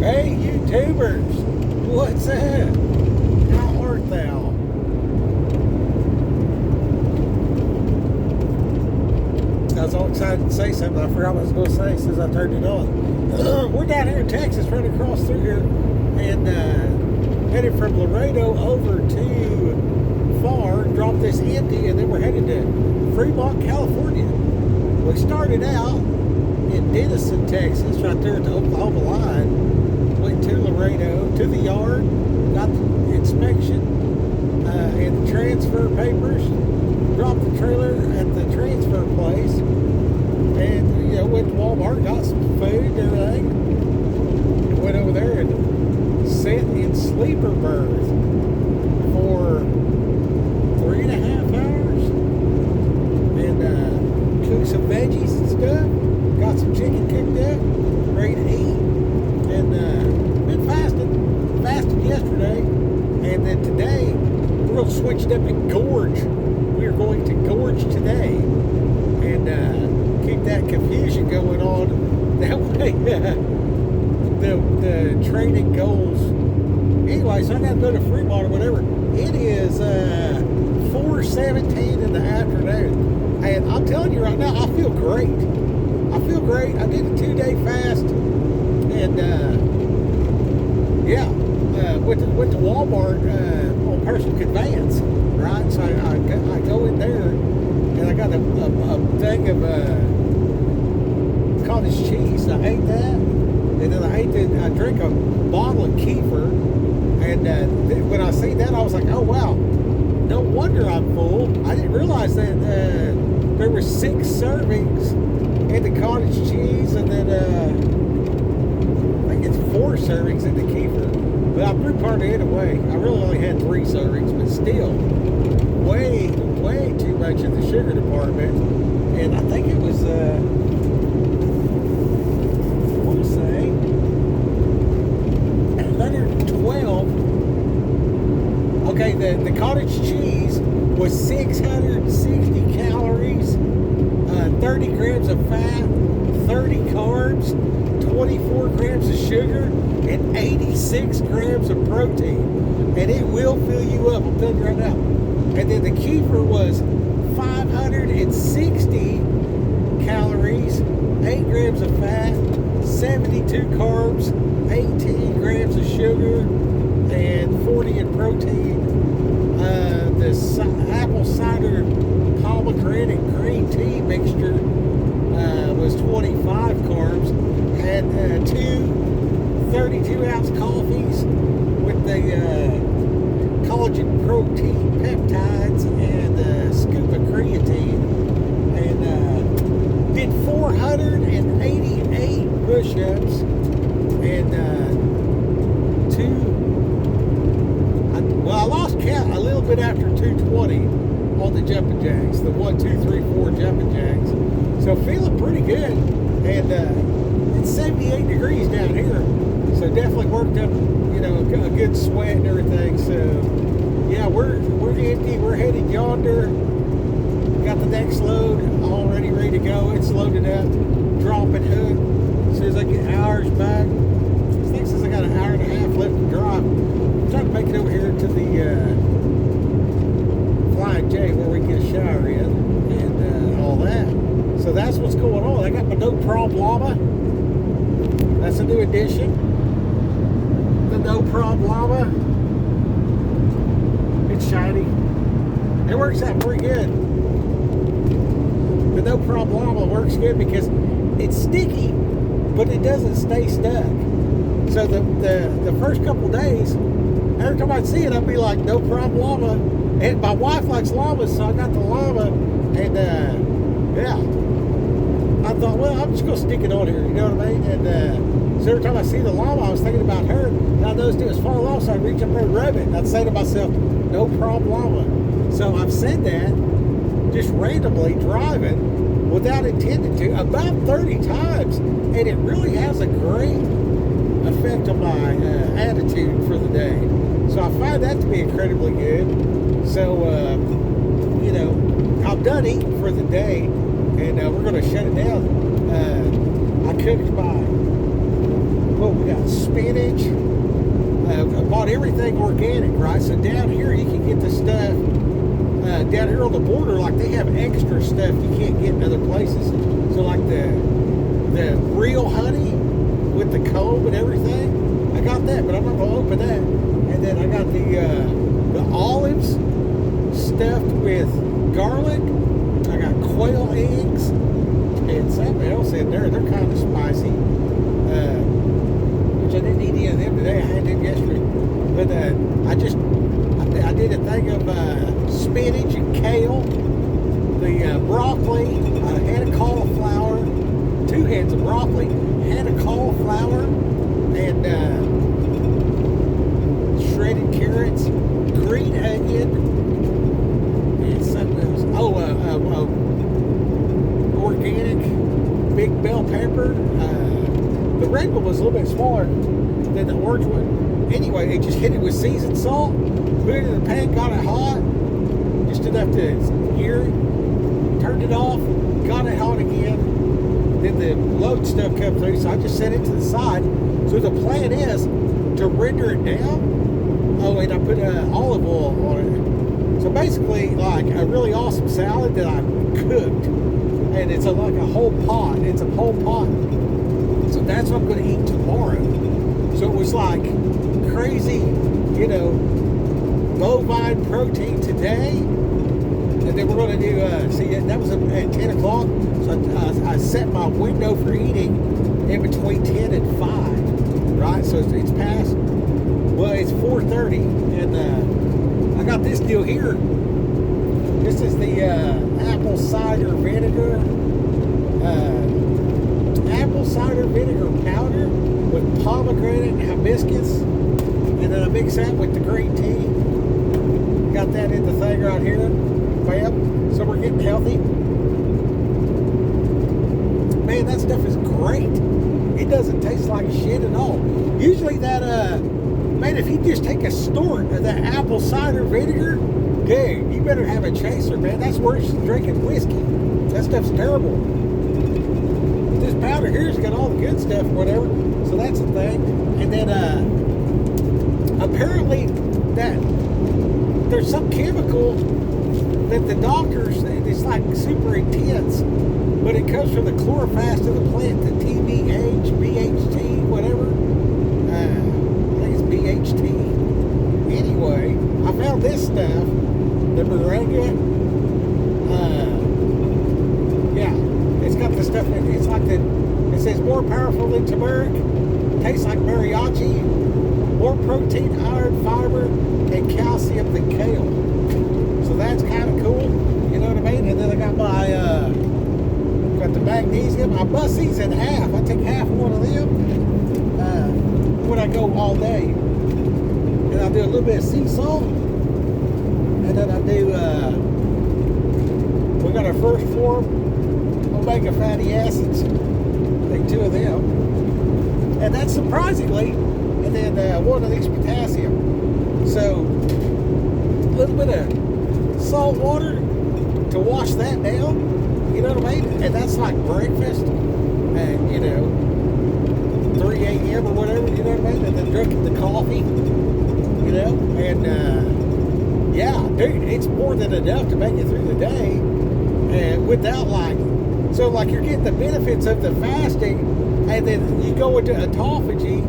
Hey, YouTubers, what's up? How art thou? I was all excited to say something. I forgot what I was going to say as soon as I turned it on. We're down here in Texas, running across through here, and headed from Laredo over to Far, dropped this empty, and then we're headed to Fremont, California. We started out in Denison, Texas, right there at the Oklahoma line. Went to Laredo, to the yard, got the inspection and the transfer papers, dropped the trailer at the transfer place, and went to Walmart, got some food and everything. Went over there and sat in sleeper berth for 3.5 hours, and cooked some veggies and stuff. Got some chicken cooked up, ready to eat, and been fasted yesterday, and then today we're going to switch it up and gorge. We are going to gorge today, and keep that confusion going on. That way, the training goals. Anyway, so I got to go to Fremont or whatever. It is 4:17 in the afternoon, and I'm telling you right now, I feel great. I feel great. I did a 2-day fast, and went to Walmart on personal conveyance, right? So I go in there, and I got a thing of cottage cheese. I ate that, and then I drank a bottle of kefir, and when I seen that, I was like, oh wow, no wonder I'm full. I didn't realize that there were 6 servings in the cottage cheese, and then I think it's 4 servings in the kefir. But I threw part of it away. I really only had 3 servings, but still, way too much in the sugar department. And I think it was, I want to say, 112. Okay, the cottage cheese was 660 calories, 30 grams of fat, 30 carbs, 24 grams of sugar, and 86 grams of protein. And it will fill you up, I'm telling you right now. And then the kefir was 560 calories, 8 grams of fat, 72 carbs, 18 grams of sugar, and 40 in protein. The apple cider pomegranate green tea mixture was 25 carbs, and 2 32-ounce coffees with the collagen protein peptides and a scoop of creatine, and did 488 push-ups, and I lost count a little bit after 220 on the jumping jacks, the 1, 2, 3, 4 jumping jacks. So feeling pretty good, and it's 78 degrees down here, so definitely worked up, a good sweat and everything. So yeah, we're empty. We're headed yonder. Got the next load already ready to go. It's loaded up, dropping hook. As soon as I get hours back, I think since I got an hour and a half left to drive, I'm trying to make it over here to the Flying J where we get a shower in and all that. So that's what's going on. I got my new Prob Llama. That's a new addition. The no Prob Llama. It's shiny. It works out pretty good. The no Prob Llama works good because it's sticky, but it doesn't stay stuck. So the first couple days, every time I'd see it, I'd be like, no Prob Llama. And my wife likes llamas, so I got the llama, and I thought, well, I'm just gonna stick it on here, you know what I mean? And so every time I see the llama, I was thinking about her, and I noticed it was far off, so I'd reach up there and rub it, and I'd say to myself, no Prob Llama. So I've said that, just randomly driving, without intending to, about 30 times, and it really has a great effect on my attitude for the day. So I find that to be incredibly good. So, I'm done eating for the day, and we're going to shut it down. I cooked my we got spinach. I bought everything organic, right? So down here you can get the stuff. Down here on the border, like they have extra stuff you can't get in other places. So like the real honey with the comb and everything, I got that, but I'm not gonna open that. And then I got the olives stuffed with garlic. I got quail eggs and something else in there. They're kind of spicy, which I didn't eat any of them today. I had them yesterday, but I did a thing of spinach and kale, the broccoli. I had a cauliflower, 2 heads of broccoli, had a cauliflower, and shredded carrots, green onion, and something else. Oh, organic big bell pepper. The red one was a little bit smaller than the orange one. Anyway, they just hit it with seasoned salt, put it in the pan, got it hot, just enough to hear it, turned it off, got it hot again. Then the load stuff come through, so I just set it to the side. So the plan is to render it down. Oh, and I put olive oil on it. So basically, like a really awesome salad that I cooked, and it's like a whole pot. It's a whole pot. So that's what I'm going to eat tomorrow. So it was like crazy, you know, bovine protein today, and then we're going to do, see, that was at 10 o'clock, so I set my window for eating in between 10 and 5, right? So it's past, well, it's 4:30, and I got this deal here. This is the apple cider vinegar powder with pomegranate and hibiscus, and then I mix that with the green tea. Got that in the thing right here. Bam. So we're getting healthy. Man, that stuff is great. It doesn't taste like shit at all. Usually that, man, if you just take a snort of that apple cider vinegar, dude, you better have a chaser, man. That's worse than drinking whiskey. That stuff's terrible. This powder here's got all the good stuff, whatever. So that's the thing. And then apparently that there's some chemical that the doctors, it's like super intense, but it comes from the chlorophyll of the plant, the TBH, BHT, whatever. I think it's BHT. Anyway, I found this stuff, the moringa. Yeah, it's got the stuff in it. It's like it says more powerful than turmeric, tastes like mariachi, more protein, iron, fiber, and calcium than kale. So that's kind of cool, you know what I mean? And then I got my, got the magnesium. I bust these in half. I take half one of them when I go all day. And I do a little bit of sea salt. And then I do, we got our first form omega fatty acids. Take 2 of them. And that's surprisingly, and then 1 of these potassium. So, a little bit of salt water to wash that down, you know what I mean? And that's like breakfast at, you know, 3 a.m. or whatever, you know what I mean? And then drinking the coffee, you know? And, yeah, dude, it's more than enough to make it through the day. And without like, so like you're getting the benefits of the fasting, and then you go into autophagy,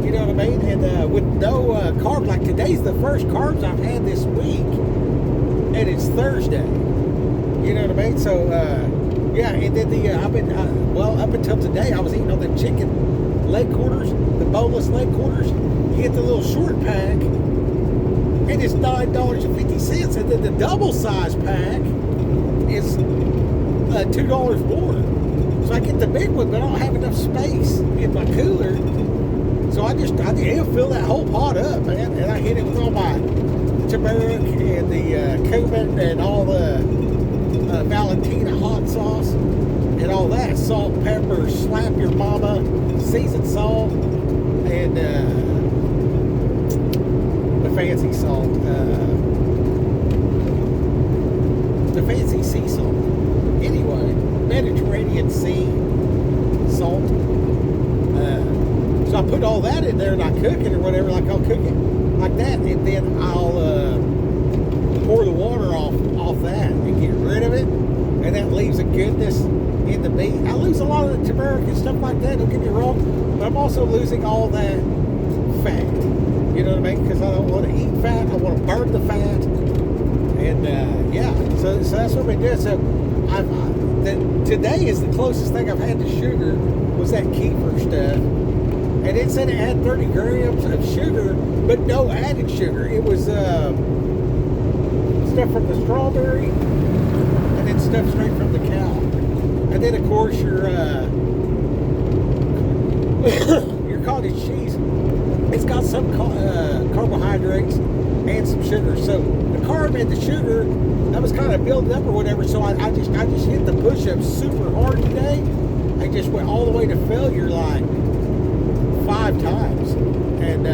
you know what I mean? And with no carbs, like today's the first carbs I've had this week, and it's Thursday. You know what I mean? So, yeah, and then I've been, well, up until today, I was eating all the chicken leg quarters, the boneless leg quarters. You get the little short pack, and it's $9.50, and then the double size pack is $2 more. So I get the big one, but I don't have enough space in my cooler. So it'll fill that whole pot up, man. And I hit it with all my turmeric and the cumin and all the Valentina hot sauce and all that. Salt, pepper, slap your mama, seasoned salt, and the fancy salt. The fancy sea salt. Anyway, Mediterranean Sea salt. So I put all that in there and I cook it or whatever, like I'll cook it like that, and then I'll pour the water off that and get rid of it, and that leaves a goodness in the meat. I lose a lot of the turmeric and stuff like that, don't get me wrong, but I'm also losing all that fat. You know what I mean? Because I don't want to eat fat. I want to burn the fat. And yeah, so that's what we did. So today is the closest thing I've had to sugar was that kefir stuff. And it said it had 30 grams of sugar, but no added sugar. It was stuff from the strawberry and then stuff straight from the cow. And then, of course, your cottage cheese, it's got some carbohydrates and some sugar. So the carb and the sugar, that was kind of building up or whatever. So I just hit the push-ups super hard today. I just went all the way to failure like 5 times. And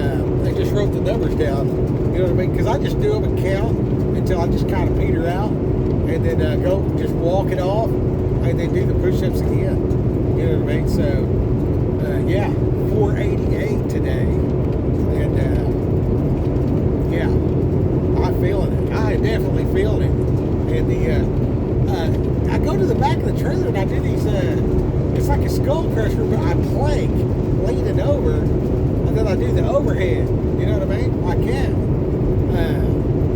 I just wrote the numbers down. You know what I mean? Because I just do them and count until I just kind of peter out. And then go just walk it off. And then do the push-ups again. You know what I mean? So, yeah, 488 today. And, yeah, I'm feeling it. I am definitely feeling it. And I go to the back of the trailer and I do these, it's like a skull crusher, but I plank, leaning over, and then I do the overhead. You know what I mean? Like that.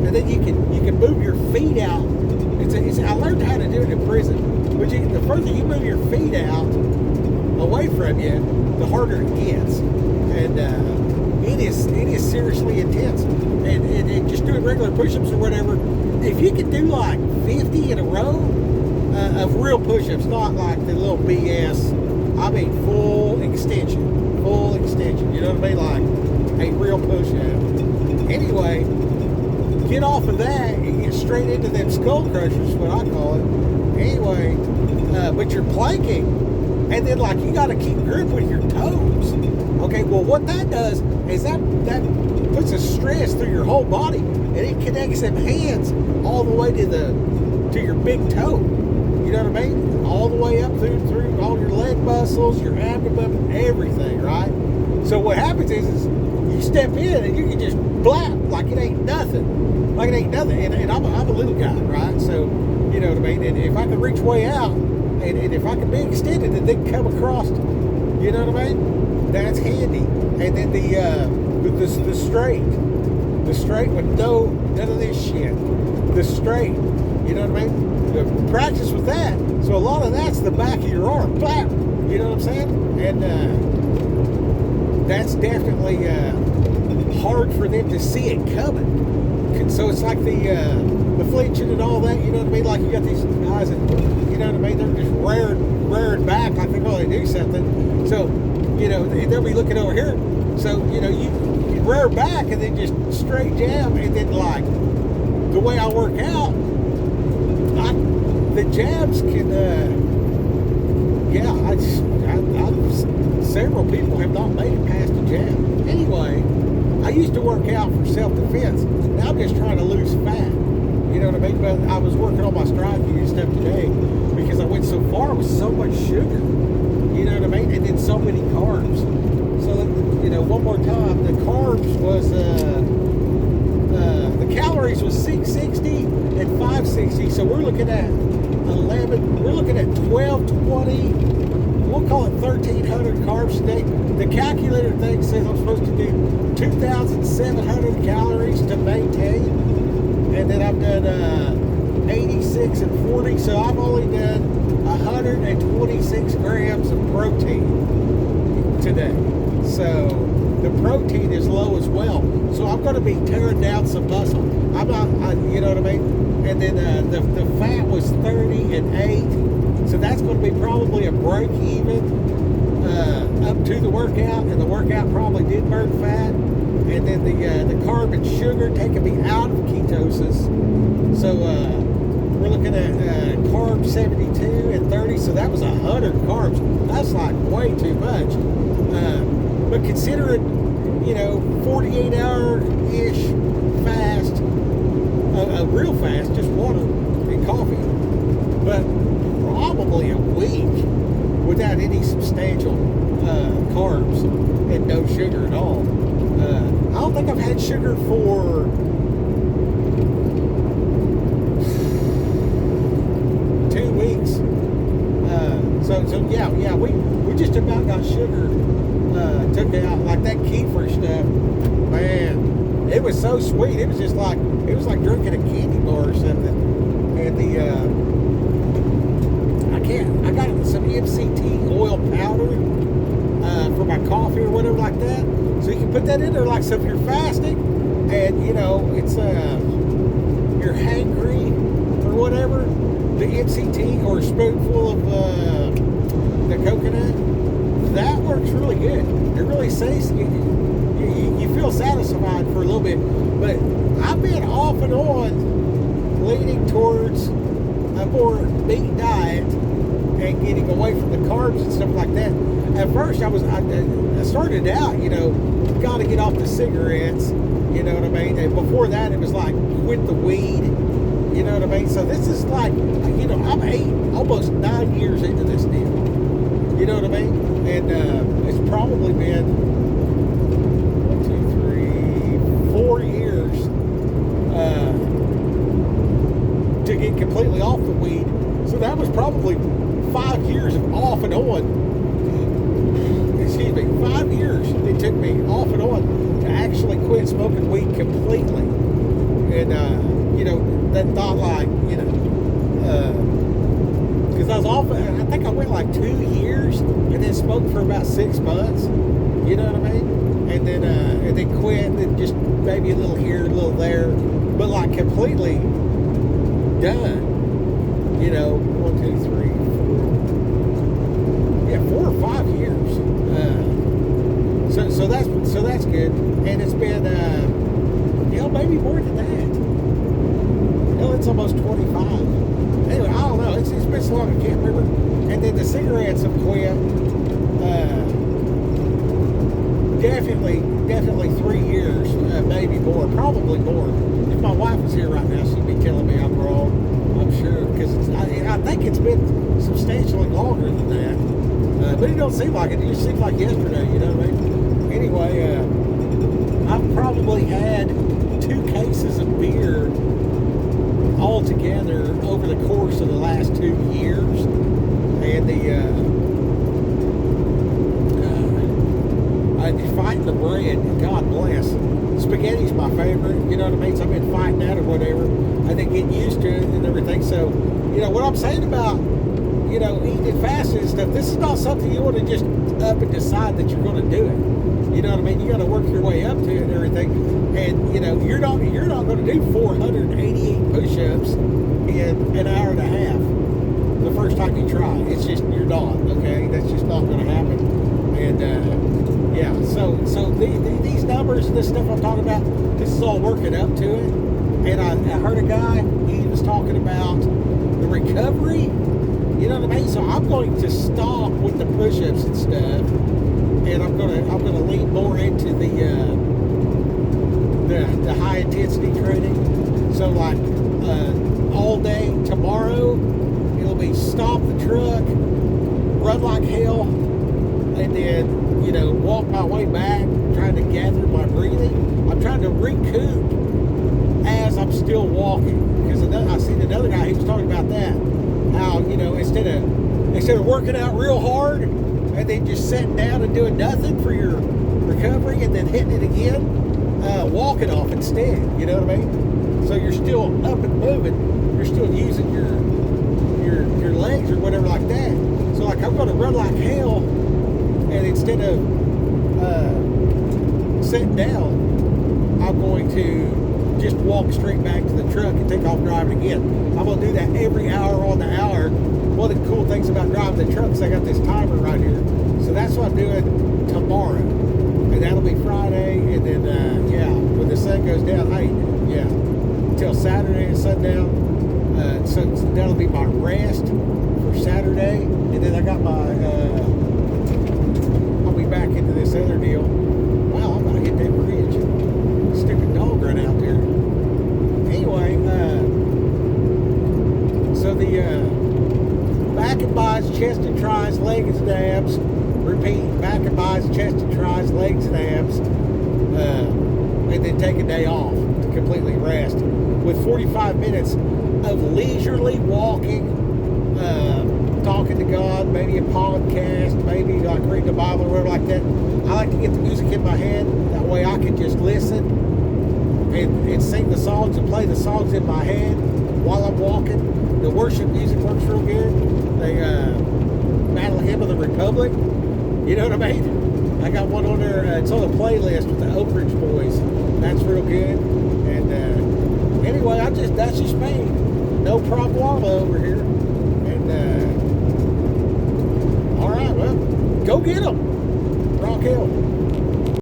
And then you can move your feet out. I learned how to do it in prison. But the further you move your feet out away from you, the harder it gets. And it is seriously intense. And just doing regular push-ups or whatever, if you can do like 50 in a row of real push-ups, not like the little BS, I mean full extension. You know what I mean? Like a real push-up. Anyway, get off of that and get straight into them skull crushers, what I call it. Anyway, but you're planking, and then like you got to keep grip with your toes. Okay, well what that does is that puts a stress through your whole body, and it connects them hands all the way to your big toe. You know what I mean? All the way up through all your leg muscles, your abdomen, everything, right? So what happens is you step in and you can just blap like it ain't nothing. And I'm a little guy, right? So, you know what I mean? And if I can reach way out, and if I can be extended and then come across, you know what I mean? That's handy. And then the straight with none of this shit. The straight, you know what I mean? The practice with that. So a lot of that's the back of your arm. Flap, you know what I'm saying? And that's definitely hard for them to see it coming. So it's like the flinching and all that, you know what I mean? Like you got these guys that, you know what I mean? They're just rearing back like they're going to do something. So, you know, they'll be looking over here. So, you know, you rear back and then just straight jab, and then like the way I work out, the jabs can, several people have not made it past a jab. Anyway, I used to work out for self-defense. Now I'm just trying to lose fat. You know what I mean? But I was working on my stride and stuff today because I went so far with so much sugar. You know what I mean? And then so many carbs. So, you know, one more time, the carbs was, the calories was 660 and 560. So we're looking at 1220. We'll call it 1,300 carbs today. The calculator thing says I'm supposed to do 2,700 calories to maintain. And then I've done 86 and 40. So I've only done 126 grams of protein today. So the protein is low as well. So I'm going to be tearing down some muscle. You know what I mean? And then the fat was 30 and 8. So that's going to be probably a break even up to the workout, and the workout probably did burn fat. And then the carb and sugar taking me out of ketosis. So we're looking at carb 72 and 30. So that was 100 carbs. That's like way too much. But considering, you know, 48-hour-ish fast, a real fast, just water and coffee, but probably a week without any substantial carbs and no sugar at all. I don't think I've had sugar for 2 weeks. So yeah, we just about got sugar took out. Like that kefir stuff, man, it was so sweet. It was just like, it was like drinking a candy bar or something. And I got some MCT oil powder for my coffee or whatever like that. So you can put that in there, like, so if you're fasting and, you know, it's you're hangry or whatever, the MCT or a spoonful of the coconut, that works really good. It really says you feel satisfied for a little bit. But I've been off and on leaning towards a more meat diet and getting away from the carbs and stuff like that. At first, I started out, you know, got to get off the cigarettes, you know what I mean? And before that, it was like, quit the weed, you know what I mean? So this is like, you know, I'm almost 9 years into this deal, you know what I mean? And it's probably been 4 years to get completely off the weed. So that was probably 5 years of off and on. Excuse me, 5 years it took me off and on to actually quit smoking weed completely. And, you know, that thought, like, you know, because I was off, I think I went like 2 years and then smoked for about 6 months, you know what I mean? And then quit, and then just maybe a little here, a little there, but like completely done, you know, 1, 2, 3, 4, yeah, 4 or 5 years. So that's good, and it's been, you know, maybe more than that. Hell, it's almost 25. Anyway, I don't know. It's been so long I can't remember. And then the cigarettes have quit. Definitely 3 years, maybe more, probably more. If my wife was here right now, she'd be telling me I'm wrong. I'm sure, because I think it's been substantially longer than that. But it don't seem like it. It just seems like yesterday, you know what I mean? Anyway, I've probably had 2 cases of beer altogether over the course of the last 2 years. And fighting the bread, God bless. Spaghetti's my favorite, you know what I mean? So I've been fighting that or whatever. I think getting used to it and everything. So, you know, what I'm saying about, you know, eating and fasting and stuff, this is not something you want to just up and decide that you're going to do it. You know what I mean? You got to work your way up to it and everything. And, you know, you're not going to do 488 push-ups in an hour and a half the first time you try. It's just, you're not, okay? That's just not going to happen. And, yeah, so these numbers and this stuff I'm talking about, this is all working up to it. And I heard a guy, he was talking about the recovery, you know what I mean? So I'm going to stop with the push-ups and stuff, and I'm gonna lean more into the high intensity training. So like all day tomorrow, it'll be stop the truck, run like hell, and then, you know, walk my way back, trying to gather my breathing. I'm trying to recoup as I'm still walking, because I seen another guy, he was talking about that, how, you know, instead of working out real hard and then just sitting down and doing nothing for your recovery and then hitting it again, walking off instead, you know what I mean? So you're still up and moving, you're still using your legs or whatever like that. So like, I'm going to run like hell, and instead of sitting down, I'm going to just walk straight back to the truck and take off driving again. I'm going to do that every hour on the hour. One of the cool things about driving the truck is I got this timer right here. So that's what I'm doing tomorrow. And that'll be Friday. And then, yeah, when the sun goes down, yeah, until Saturday at sundown. So that'll be my rest for Saturday. And then I got my, I'll be back into this other deal. Wow, I'm going to hit that bridge. Stupid dog run out there. Anyway, so the back and bis, chest and tries, leg and abs, repeat back and then take a day off to completely rest. With 45 minutes of leisurely walking, talking to God, maybe a podcast, maybe like reading the Bible or whatever like that. I like to get the music in my head. That way I can just listen and sing the songs and play the songs in my head while I'm walking. The worship music works real good. The Battle Hymn of the Republic. You know what I mean? I got one on there. It's on a playlist with the Oak Ridge Boys. That's real good. And anyway, that's just me. No Prob Llama over here. And all right, well, go get them. Rock Hill.